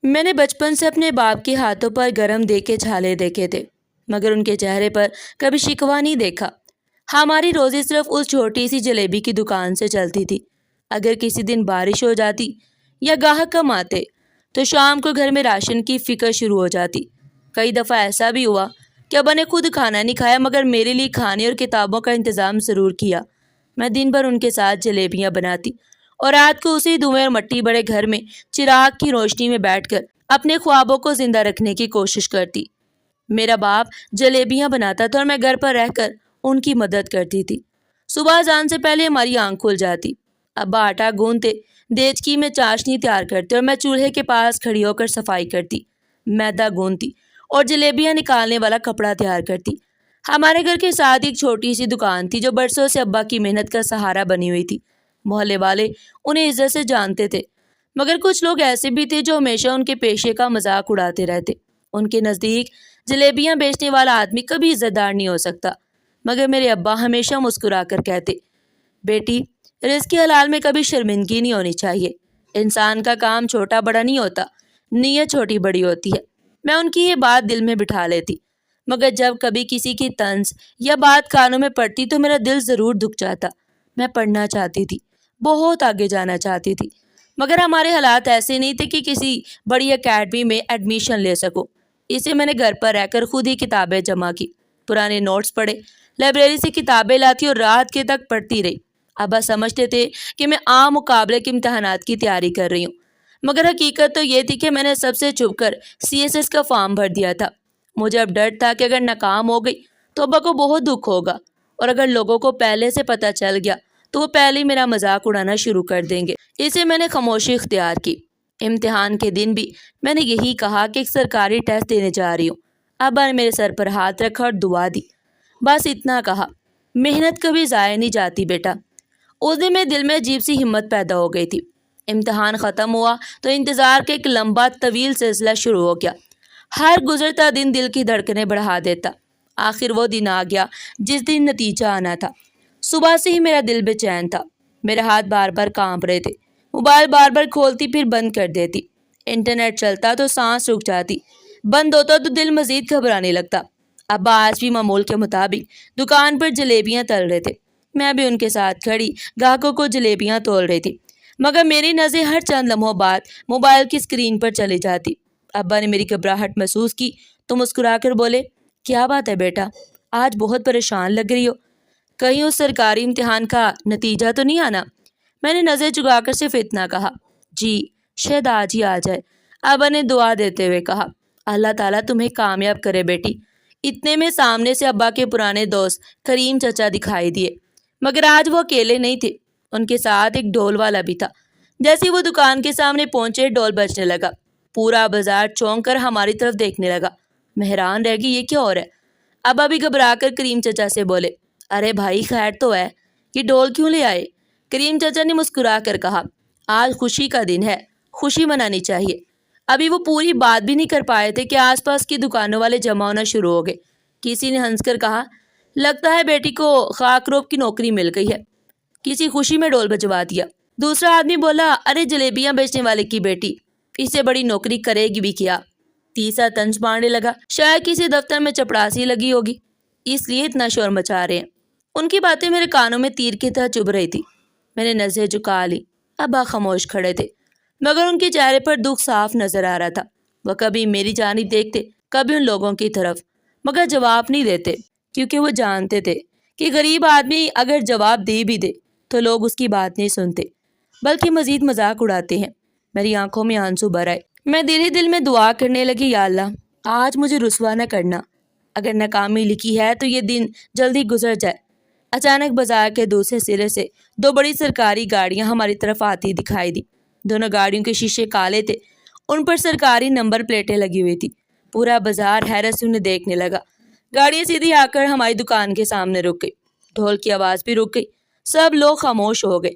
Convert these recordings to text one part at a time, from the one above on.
میں نے بچپن سے اپنے باپ کے ہاتھوں پر گرم دے کے چھالے دیکھے تھے، مگر ان کے چہرے پر کبھی شکوہ نہیں دیکھا۔ ہماری روزی صرف اس چھوٹی سی جلیبی کی دکان سے چلتی تھی۔ اگر کسی دن بارش ہو جاتی یا گاہک کم آتے تو شام کو گھر میں راشن کی فکر شروع ہو جاتی۔ کئی دفعہ ایسا بھی ہوا کہ ابا نے خود کھانا نہیں کھایا مگر میرے لیے کھانے اور کتابوں کا انتظام ضرور کیا۔ میں دن بھر ان کے ساتھ جلیبیاں بناتی اور رات کو اسی دھوئیں اور مٹی بڑے گھر میں چراغ کی روشنی میں بیٹھ کر اپنے خوابوں کو زندہ رکھنے کی کوشش کرتی۔ میرا باپ جلیبیاں بناتا تھا اور میں گھر پر رہ کر ان کی مدد کرتی تھی۔ صبح اذان سے پہلے ہماری آنکھ کھل جاتی، ابا آٹا گوندتے، دیچکی میں چاشنی تیار کرتے اور میں چولہے کے پاس کھڑی ہو کر صفائی کرتی، میدا گوندتی اور جلیبیاں نکالنے والا کپڑا تیار کرتی۔ ہمارے گھر کے ساتھ ایک چھوٹی سی دکان تھی جو برسوں سے ابا کی محنت کا سہارا بنی ہوئی تھی۔ محلے والے انہیں عزت سے جانتے تھے، مگر کچھ لوگ ایسے بھی تھے جو ہمیشہ ان کے پیشے کا مذاق اڑاتے رہتے۔ ان کے نزدیک جلیبیاں بیچنے والا آدمی کبھی عزت دار نہیں ہو سکتا، مگر میرے ابا ہمیشہ مسکرا کر کہتے، بیٹی، رزق حلال میں کبھی شرمندگی نہیں ہونی چاہیے۔ انسان کا کام چھوٹا بڑا نہیں ہوتا، نیت چھوٹی بڑی ہوتی ہے۔ میں ان کی یہ بات دل میں بٹھا لیتی، مگر جب کبھی کسی کی طنز یا بات کانوں میں پڑتی تو میرا دل ضرور دکھ جاتا۔ میں پڑھنا چاہتی تھی، بہت آگے جانا چاہتی تھی، مگر ہمارے حالات ایسے نہیں تھے کہ کسی بڑی اکیڈمی میں ایڈمیشن لے سکوں۔ اسے میں نے گھر پر رہ کر خود ہی کتابیں جمع کی، پرانے نوٹس پڑھے، لائبریری سے کتابیں لاتی اور رات کے تک پڑھتی رہی۔ ابا سمجھتے تھے کہ میں عام مقابلے کے امتحانات کی تیاری کر رہی ہوں، مگر حقیقت تو یہ تھی کہ میں نے سب سے چھپ کر CSS کا فارم بھر دیا تھا۔ مجھے اب ڈر تھا کہ اگر ناکام ہو گئی تو ابا کو بہت دکھ ہوگا، اور اگر لوگوں کو پہلے سے پتہ چل گیا تو وہ پہلے ہی میرا مذاق اڑانا شروع کر دیں گے۔ اسے میں نے خاموشی اختیار کی۔ امتحان کے دن بھی میں نے یہی کہا کہ ایک سرکاری ٹیسٹ دینے جا رہی ہوں۔ ابا نے میرے سر پر ہاتھ رکھا اور دعا دی، بس اتنا کہا، محنت کبھی ضائع نہیں جاتی بیٹا۔ اس دن میرے دل میں عجیب سی ہمت پیدا ہو گئی تھی۔ امتحان ختم ہوا تو انتظار کا ایک لمبا طویل سلسلہ شروع ہو گیا۔ ہر گزرتا دن دل کی دھڑکنیں بڑھا دیتا۔ آخر وہ دن آ گیا جس دن نتیجہ آنا تھا۔ صبح سے ہی میرا دل بے چین تھا، میرے ہاتھ بار بار کانپ رہے تھے، موبائل بار بار کھولتی پھر بند کر دیتی، انٹرنیٹ چلتا تو سانس رک جاتی، بند ہوتا تو دل مزید گھبرانے لگتا۔ ابا آج بھی معمول کے مطابق دکان پر جلیبیاں تل رہے تھے۔ میں بھی ان کے ساتھ کھڑی گاہکوں کو جلیبیاں تول رہی تھی، مگر میری نظریں ہر چند لمحوں بعد موبائل کی اسکرین پر چلی جاتی۔ ابا نے میری گھبراہٹ محسوس کی تو مسکرا کر بولے، کیا بات ہے بیٹا، آج بہت پریشان لگ رہی ہو، کہیں اس سرکاری امتحان کا نتیجہ تو نہیں آنا؟ میں نے نظر چگا کر صرف اتنا کہا، جی شاید آج ہی آ جائے۔ ابا نے دعا دیتے ہوئے کہا، اللہ تعالیٰ تمہیں کامیاب کرے بیٹی۔ اتنے میں سامنے سے ابا کے پرانے دوست کریم چچا دکھائی دیے، مگر آج وہ اکیلے نہیں تھے، ان کے ساتھ ایک ڈھول والا بھی تھا۔ جیسے وہ دکان کے سامنے پہنچے ڈھول بجنے لگا، پورا بازار چونک کر ہماری طرف دیکھنے لگا۔ میں حیران رہ گئی، یہ کیا ہو رہا ہے؟ ابا بھی گھبرا کر کریم چچا سے بولے، ارے بھائی خیر تو ہے، یہ ڈھول کیوں لے آئے؟ کریم چچا نے مسکرا کر کہا، آج خوشی کا دن ہے، خوشی منانی چاہیے۔ ابھی وہ پوری بات بھی نہیں کر پائے تھے کہ آس پاس کی دکانوں والے جمع ہونا شروع ہو گئے۔ کسی نے ہنس کر کہا، لگتا ہے بیٹی کو خاک روب کی نوکری مل گئی ہے، کسی خوشی میں ڈھول بجوا دیا۔ دوسرا آدمی بولا، ارے جلیبیاں بیچنے والے کی بیٹی اس سے بڑی نوکری کرے گی بھی کیا۔ تیسرا طنز مارنے لگا، شاید کسی دفتر میں چپڑاسی لگی ہوگی، اس لیے اتنا شور مچا رہے ہیں۔ ان کی باتیں میرے کانوں میں تیر کی طرح چبھ رہی تھی۔ میں نے نظریں جھکا لی، ابا خاموش کھڑے تھے، مگر ان کے چہرے پر دکھ صاف نظر آ رہا تھا۔ وہ کبھی میری جانب دیکھتے، کبھی ان لوگوں کی طرف، مگر جواب نہیں دیتے، کیونکہ وہ جانتے تھے کہ غریب آدمی اگر جواب دے بھی دے تو لوگ اس کی بات نہیں سنتے، بلکہ مزید مذاق اڑاتے ہیں۔ میری آنکھوں میں آنسو بھر آئے۔ میں دل ہی دل میں دعا کرنے لگی، یا اللہ آج مجھے رسوا نہ کرنا، اگر ناکامی لکھی ہے تو یہ دن جلدی گزر جائے۔ اچانک بازار کے دوسرے سرے سے دو بڑی سرکاری گاڑیاں ہماری طرف آتی دکھائی دی۔ دونوں گاڑیوں کے شیشے کالے تھے، ان پر سرکاری نمبر پلیٹیں لگی ہوئی تھی۔ پورا بازار حیرت سے انہیں دیکھنے لگا۔ گاڑیاں سیدھی آ کر ہماری دکان کے سامنے رک گئی، ڈھول کی آواز بھی رک گئی، سب لوگ خاموش ہو گئے۔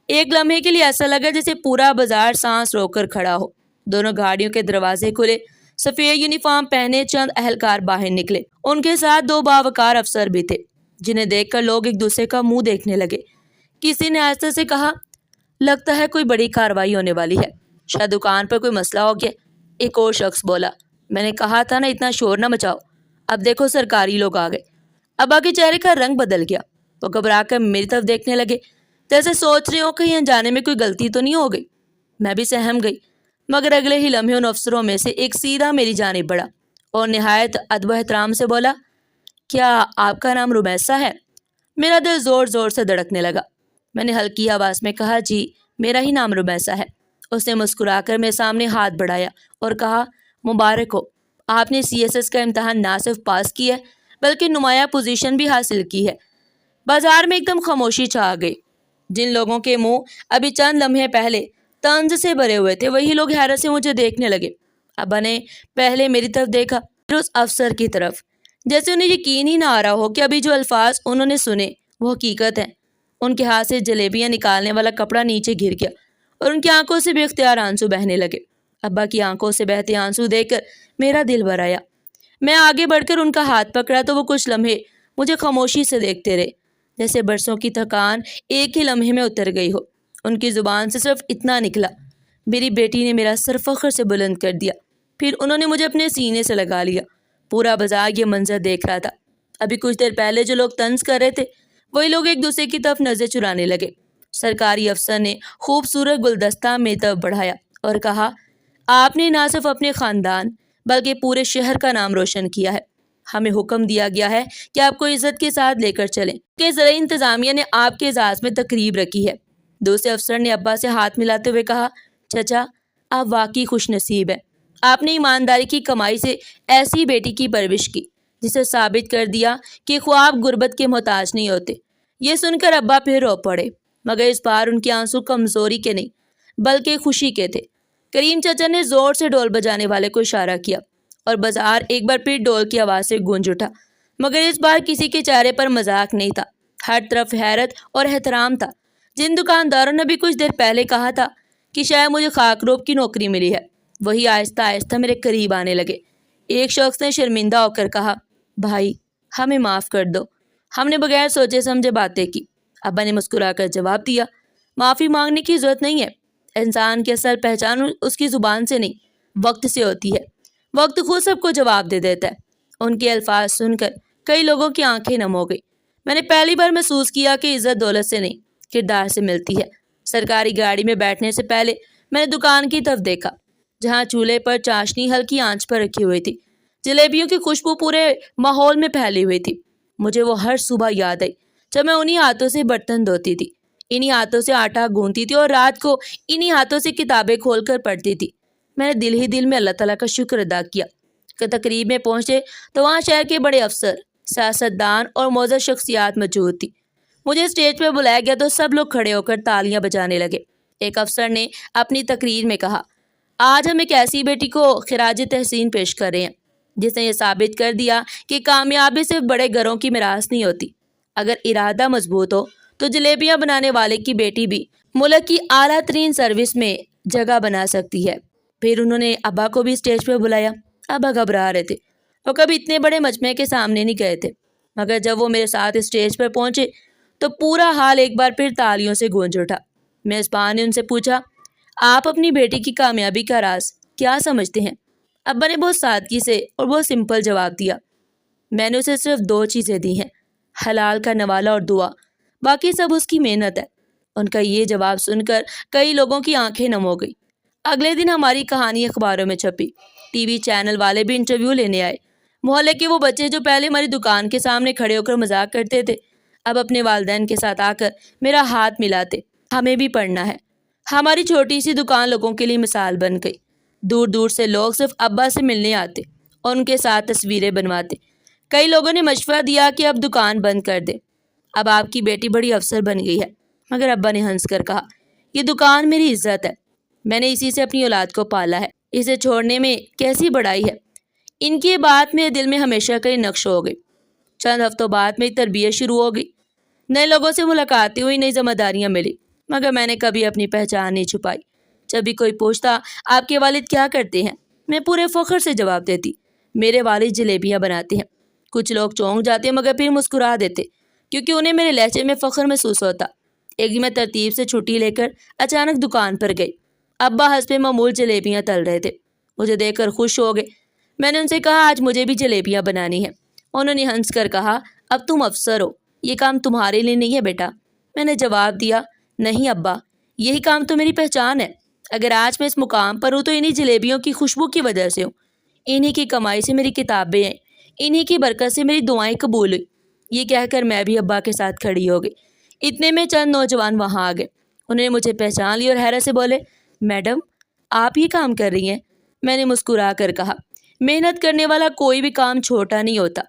ایک لمحے کے لیے ایسا لگا جیسے پورا بازار سانس روک کر کھڑا ہو۔ دونوں گاڑیوں کے دروازے کھلے، سفید یونیفارم پہنے چند اہلکار باہر نکلے، ان کے ساتھ دو باوقار افسر بھی تھے، جنہیں دیکھ کر لوگ ایک دوسرے کا منہ دیکھنے لگے۔ کسی نے آہستہ سے کہا، لگتا ہے کوئی بڑی کارروائی ہونے والی ہے، شاید دکان پر کوئی مسئلہ ہو گیا۔ ایک اور شخص بولا۔ میں نے کہا تھا نا اتنا شور نہ مچاؤ، اب دیکھو سرکاری لوگ آ گئے۔ ابا کے چہرے کا رنگ بدل گیا، وہ گھبرا کر میری طرف دیکھنے لگے، جیسے سوچ رہے ہو کہیں انجانے میں کوئی غلطی تو نہیں ہو گئی۔ میں بھی سہم گئی، مگر اگلے ہی لمحے ان افسروں میں سے ایک سیدھا میری جانب بڑھا اور نہایت ادب و احترام سے بولا، کیا آپ کا نام رمیسا ہے؟ میرا دل زور زور سے دھڑکنے لگا۔ میں نے ہلکی آواز میں کہا، جی میرا ہی نام رمیسا ہے۔ اس نے مسکرا کر میرے سامنے ہاتھ بڑھایا اور کہا، مبارک ہو، آپ نے CSS کا امتحان نہ صرف پاس کیا ہے بلکہ نمایاں پوزیشن بھی حاصل کی ہے۔ بازار میں ایک دم خاموشی چھا گئی۔ جن لوگوں کے منہ ابھی چند لمحے پہلے طنز سے بھرے ہوئے تھے وہی لوگ حیرت سے مجھے دیکھنے لگے۔ ابا نے پہلے میری طرف دیکھا، پھر اس افسر کی طرف، جیسے انہیں یقین ہی نہ آ رہا ہو کہ ابھی جو الفاظ انہوں نے سنے وہ حقیقت ہیں۔ ان کے ہاتھ سے جلیبیاں نکالنے والا کپڑا نیچے گر گیا اور ان کی آنکھوں سے بے اختیار آنسو بہنے لگے۔ ابا کی آنکھوں سے بہتے آنسو دیکھ کر میرا دل بھر آیا۔ میں آگے بڑھ کر ان کا ہاتھ پکڑا تو وہ کچھ لمحے مجھے خاموشی سے دیکھتے رہے، جیسے برسوں کی تھکان ایک ہی لمحے میں اتر گئی ہو۔ ان کی زبان سے صرف اتنا نکلا، میری بیٹی نے میرا سر فخر سے بلند کر دیا۔ پھر انہوں نے مجھے اپنے سینے سے لگا لیا۔ پورا بازار یہ منظر دیکھ رہا تھا۔ ابھی کچھ دیر پہلے جو لوگ طنز کر رہے تھے وہی لوگ ایک دوسرے کی طرف نظر چرانے لگے۔ سرکاری افسر نے خوبصورت گلدستہ میری طرف بڑھایا اور کہا، آپ نے نہ صرف اپنے خاندان بلکہ پورے شہر کا نام روشن کیا ہے۔ ہمیں حکم دیا گیا ہے کہ آپ کو عزت کے ساتھ لے کر چلیں کہ زرعی انتظامیہ نے آپ کے اعزاز میں تقریب رکھی ہے۔ دوسرے افسر نے ابا سے ہاتھ ملاتے ہوئے کہا، چچا آپ واقعی خوش نصیب ہیں، آپ نے ایمانداری کی کمائی سے ایسی بیٹی کی پرورش کی جسے ثابت کر دیا کہ خواب غربت کے محتاج نہیں ہوتے۔ یہ سن کر ابا پھر رو پڑے، مگر اس بار ان کے آنسو کمزوری کے نہیں بلکہ خوشی کے تھے۔ کریم چچا نے زور سے ڈول بجانے والے کو اشارہ کیا اور بازار ایک بار پھر ڈول کی آواز سے گونج اٹھا، مگر اس بار کسی کے چہرے پر مذاق نہیں تھا، ہر طرف حیرت اور احترام تھا۔ جن دکانداروں نے بھی کچھ دیر پہلے کہا تھا کہ شاید مجھے خاکروب کی نوکری ملی ہے، وہی آہستہ آہستہ میرے قریب آنے لگے۔ ایک شخص نے شرمندہ ہو کر کہا، بھائی ہمیں معاف کر دو، ہم نے بغیر سوچے سمجھے باتیں کی۔ ابا نے مسکرا کر جواب دیا، معافی مانگنے کی ضرورت نہیں ہے، انسان کی اصل پہچان اس کی زبان سے نہیں وقت سے ہوتی ہے، وقت خود سب کو جواب دے دیتا ہے۔ ان کے الفاظ سن کر کئی لوگوں کی آنکھیں نم ہو گئی۔ میں نے پہلی بار محسوس کیا کہ عزت دولت سے نہیں کردار سے ملتی ہے۔ سرکاری گاڑی میں بیٹھنے سے پہلے میں نے دکان کی طرف دیکھا جہاں چولہے پر چاشنی ہلکی آنچ پر رکھی ہوئی تھی، جلیبیوں کی خوشبو پورے ماحول میں پھیلی ہوئی تھی۔ مجھے وہ ہر صبح یاد آئی جب میں انہی ہاتھوں سے برتن دھوتی تھی، انہی ہاتھوں سے آٹا گوندتی تھی اور رات کو انہی ہاتھوں سے کتابیں کھول کر پڑھتی تھی۔ میں نے دل ہی دل میں اللہ تعالیٰ کا شکر ادا کیا کہ تقریب میں پہنچے تو وہاں شہر کے بڑے افسر، سیاستدان اور معزز شخصیات موجود تھی۔ مجھے اسٹیج پہ بلایا گیا تو سب لوگ کھڑے ہو کر تالیاں بجانے لگے۔ ایک افسر نے اپنی تقریر میں کہا، آج ہم ایک ایسی بیٹی کو خراج تحسین پیش کر رہے ہیں جس نے یہ ثابت کر دیا کہ کامیابی صرف بڑے گھروں کی میراث نہیں ہوتی، اگر ارادہ مضبوط ہو تو جلیبیاں بنانے والے کی بیٹی بھی ملک کی اعلیٰ ترین سروس میں جگہ بنا سکتی ہے۔ پھر انہوں نے ابا کو بھی اسٹیج پہ بلایا۔ ابا گھبرا رہے تھے، وہ کبھی اتنے بڑے مجمع کے سامنے نہیں گئے تھے، مگر جب وہ میرے ساتھ اسٹیج پر پہنچے تو پورا حال ایک بار پھر تالیوں سے گونج اٹھا۔ میزبان نے ان سے پوچھا، آپ اپنی بیٹی کی کامیابی کا راز کیا سمجھتے ہیں؟ ابا نے بہت سادگی سے اور بہت سمپل جواب دیا، میں نے اسے صرف 2 چیزیں دی ہیں، حلال کا نوالہ اور دعا، باقی سب اس کی محنت ہے۔ ان کا یہ جواب سن کر کئی لوگوں کی آنکھیں نم ہو گئی۔ اگلے دن ہماری کہانی اخباروں میں چھپی، ٹی وی چینل والے بھی انٹرویو لینے آئے۔ محلے کے وہ بچے جو پہلے ہماری دکان کے سامنے کھڑے ہو کر مذاق کرتے تھے اب اپنے والدین کے ساتھ آ کر میرا ہاتھ ملاتے، ہمیں بھی پڑھنا ہے۔ ہماری چھوٹی سی دکان لوگوں کے لیے مثال بن گئی۔ دور دور سے لوگ صرف ابا سے ملنے آتے اور ان کے ساتھ تصویریں بنواتے۔ کئی لوگوں نے مشورہ دیا کہ اب دکان بند کر دے، اب آپ کی بیٹی بڑی افسر بن گئی ہے، مگر ابا نے ہنس کر کہا، یہ دکان میری عزت ہے، میں نے اسی سے اپنی اولاد کو پالا ہے، اسے چھوڑنے میں کیسی بڑائی ہے۔ ان کی یہ بات میرے دل میں ہمیشہ کا نقش ہو گئی۔ چند ہفتوں بعد میری تربیت شروع ہو گئی، نئے لوگوں سے ملاقاتیں ہوئی، نئی ذمہ داریاں ملی، مگر میں نے کبھی اپنی پہچان نہیں چھپائی۔ جب بھی کوئی پوچھتا آپ کے والد کیا کرتے ہیں، میں پورے فخر سے جواب دیتی، میرے والد جلیبیاں بناتے ہیں۔ کچھ لوگ چونک جاتے مگر پھر مسکرا دیتے کیونکہ انہیں میرے لہجے میں فخر محسوس ہوتا۔ ایک دن میں ترتیب سے چھٹی لے کر اچانک دکان پر گئی۔ ابا حسب معمول جلیبیاں تل رہے تھے۔ مجھے دیکھ کر خوش ہو گئے۔ میں نے ان سے کہا آج مجھے بھی جلیبیاں بنانی ہیں۔ انہوں نے ہنس کر کہا اب تم افسر ہو، یہ کام تمہارے لیے نہیں ہے بیٹا۔ میں نے جواب دیا نہیں ابا، یہی کام تو میری پہچان ہے۔ اگر آج میں اس مقام پر ہوں تو انہی جلیبیوں کی خوشبو کی وجہ سے ہوں۔ انہی کی کمائی سے میری کتابیں ہیں، انہی کی برکت سے میری دعائیں قبول ہوئی۔ یہ کہہ کر میں بھی ابا کے ساتھ کھڑی ہو گئی۔ اتنے میں چند نوجوان وہاں آ گئے۔ انہوں نے مجھے پہچان لی اور حیرت سے بولے میڈم آپ یہ کام کر رہی ہیں؟ میں نے مسکرا کر کہا محنت کرنے والا کوئی بھی کام چھوٹا نہیں ہوتا۔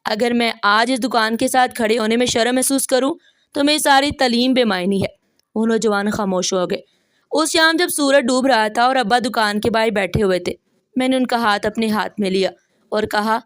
اگر میں آج اس دکان کے ساتھ کھڑے ہونے میں شرم محسوس کروں تو میری ساری تعلیم بے معنی ہے۔ وہ نوجوان خاموش ہو گئے۔ اس شام جب سورج ڈوب رہا تھا اور ابا دکان کے باہر بیٹھے ہوئے تھے، میں نے ان کا ہاتھ اپنے ہاتھ میں لیا اور کہا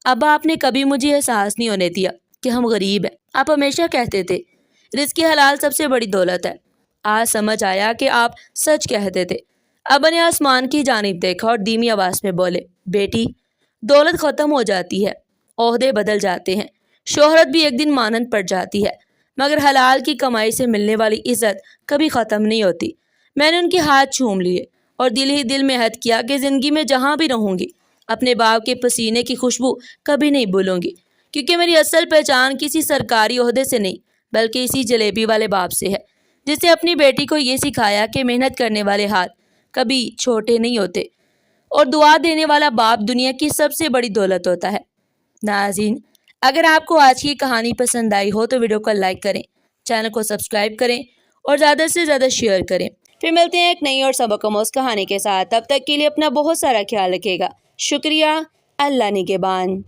ابا آپ نے کبھی مجھے احساس نہیں ہونے دیا کہ ہم غریب ہیں۔ آپ ہمیشہ کہتے تھے رزق حلال سب سے بڑی دولت ہے۔ آج سمجھ آیا کہ آپ سچ کہتے تھے۔ ابا نے آسمان کی جانب دیکھا اور دھیمی آواز میں بولے بیٹی دولت ختم ہو جاتی ہے، عہدے بدل جاتے ہیں، شہرت بھی ایک دن مانند پڑ جاتی ہے، مگر حلال کی کمائی سے ملنے والی عزت کبھی ختم نہیں ہوتی۔ میں نے ان کے ہاتھ چوم لیے اور دل ہی دل میں عہد کیا کہ زندگی میں جہاں بھی رہوں گی اپنے باپ کے پسینے کی خوشبو کبھی نہیں بھولوں گی، کیونکہ میری اصل پہچان کسی سرکاری عہدے سے نہیں بلکہ اسی جلیبی والے باپ سے ہے، جس نے اپنی بیٹی کو یہ سکھایا کہ محنت کرنے والے ہاتھ کبھی چھوٹے نہیں ہوتے اور دعا دینے والا باپ دنیا کی سب سے بڑی دولت ہوتا ہے۔ ناظرین، اگر آپ کو آج کی کہانی پسند آئی ہو تو ویڈیو کو لائک کریں، چینل کو سبسکرائب کریں اور زیادہ سے زیادہ شیئر کریں۔ پھر ملتے ہیں ایک نئی اور سبق آموز کہانی کے ساتھ، تب تک کے لیے اپنا بہت سارا خیال رکھیے گا۔ شکریہ، اللہ نگہبان۔